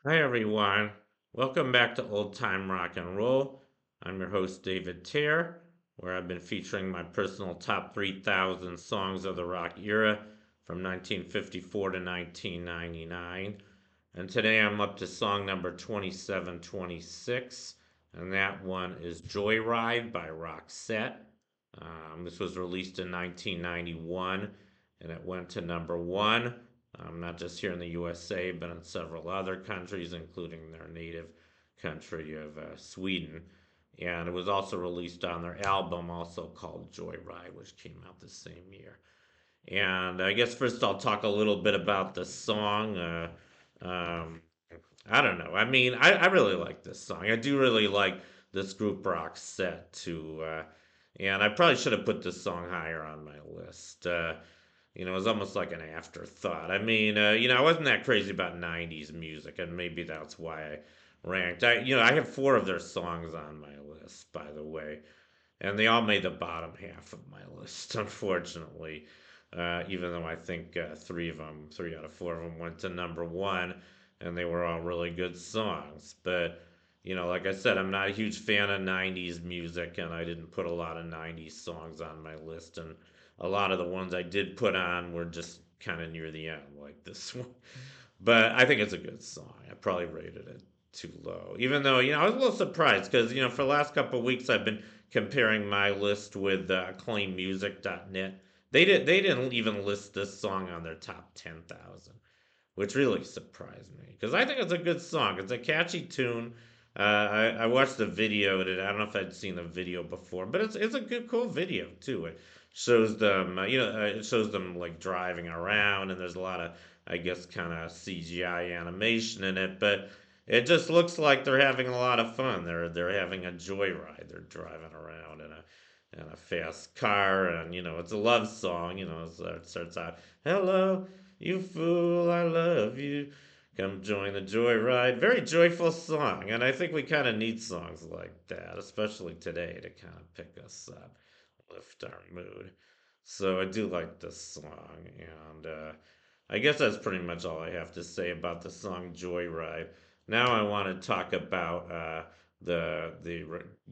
Hi everyone. Welcome back to Old Time Rock and Roll. I'm your host David Tear, where I've been featuring my personal top 3,000 songs of the rock era from 1954 to 1999. And today I'm up to song number 2726, and that one is Joyride by Roxette. This was released in 1991, and it went to number one, not just here in the USA, but in several other countries, including their native country of Sweden. And it was also released on their album, also called Joyride, which came out the same year. And I guess first I'll talk a little bit about the song. Um, I don't know. I really like this song. I do really like this group Roxette too. And I probably should have put this song higher on my list. It was almost like an afterthought. I wasn't that crazy about 90s music, and maybe that's why I ranked. I have four of their songs on my list, by the way, and they all made the bottom half of my list, unfortunately. Even though I think three out of four of them went to number one, and they were all really good songs. But like I said, I'm not a huge fan of '90s music, and I didn't put a lot of '90s songs on my list. And a lot of the ones I did put on were just kind of near the end, like this one. But I think it's a good song. I probably rated it too low, even though I was a little surprised because for the last couple of weeks I've been comparing my list with acclaimmusic.net. They didn't even list this song on their top 10,000, which really surprised me because I think it's a good song. It's a catchy tune. I watched the video and I don't know if I'd seen the video before, but it's a good cool video too. It shows them it shows them like driving around, and there's a lot of, I guess, kind of CGI animation in it, but it just looks like they're having a lot of fun. They're having a joyride. They're driving around in a fast car, and it's a love song. So it starts out, "Hello, you fool, I love you. Come join the joyride." Very joyful song, and I think we kind of need songs like that, especially today, to kind of pick us up, lift our mood. So I do like this song, and I guess that's pretty much all I have to say about the song Joyride. Now I want to talk about the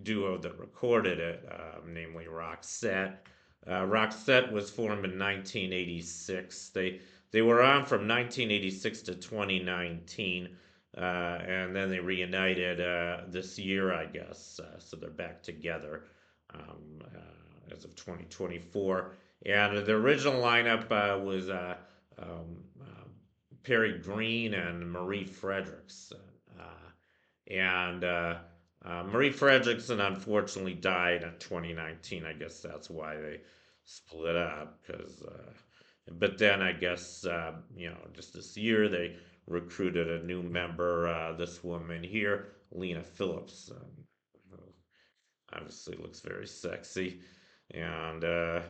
duo that recorded it, namely Roxette. Roxette was formed in 1986. They were on from 1986 to 2019, and then they reunited this year, I guess. So they're back together as of 2024. And the original lineup was Perry Green and Marie Frederickson. And Marie Frederickson unfortunately died in 2019. I guess that's why they split up. But then I guess just this year they recruited a new member. This woman here, Lena Phillips, who obviously looks very sexy, and I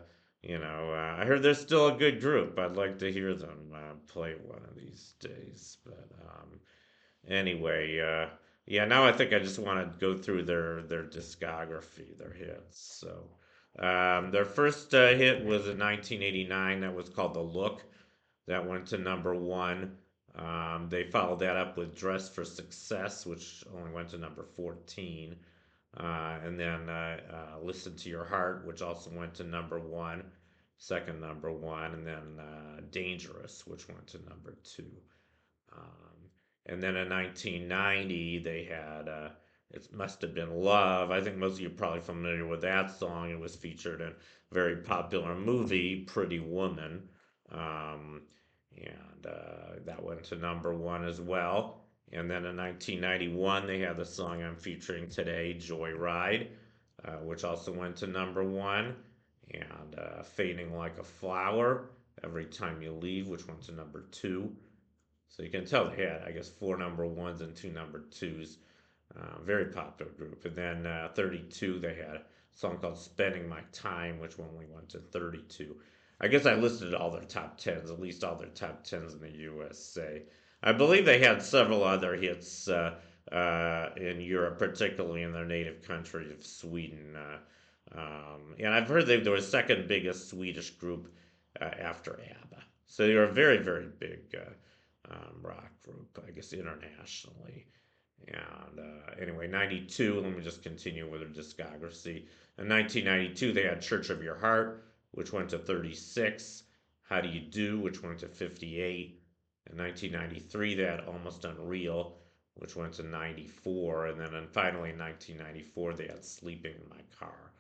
heard they're still a good group. I'd like to hear them play one of these days. But anyway, yeah. Now I think I just want to go through their discography, their hits. So their first hit was in 1989. That was called "The Look." That went to number one. They followed that up with "Dress for Success," which only went to number 14. And then "Listen to Your Heart," which also went to number one, second number one, and then "Dangerous," which went to number two. Um, and then in 1990, they had "It Must Have Been Love." I think most of you are probably familiar with that song. It was featured in a very popular movie, Pretty Woman. Um, and that went to number one as well. And then in 1991, they had the song I'm featuring today, Joyride, which also went to number one. And Fading Like a Flower, Every Time You Leave, which went to number two. So you can tell they had, I guess, four number ones and two number twos. Very popular group. And then 32, they had a song called Spending My Time, which only went to 32. I guess I listed all their top tens, at least all their top tens in the USA. I believe they had several other hits in Europe, particularly in their native country of Sweden. And I've heard they were the second biggest Swedish group after ABBA. So they were a very, very big rock group, I guess internationally. And anyway, 92, let me just continue with their discography. In 1992, they had Church of Your Heart, which went to 36. How Do You Do, which went to 58. In 1993, they had Almost Unreal, which went to 94. And then finally in 1994, they had Sleeping in My Car,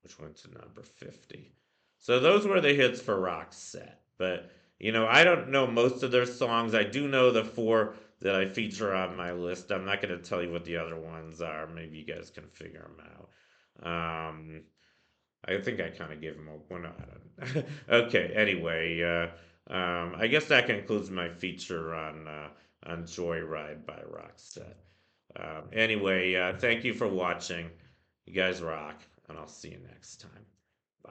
which went to number 50. So those were the hits for Roxette. But, I don't know most of their songs. I do know the four that I feature on my list. I'm not going to tell you what the other ones are. Maybe you guys can figure them out. I think I kind of gave them a one. I don't. Okay. Anyway, I guess that concludes my feature on Joyride by Roxette. Anyway, thank you for watching. You guys rock, and I'll see you next time. Bye.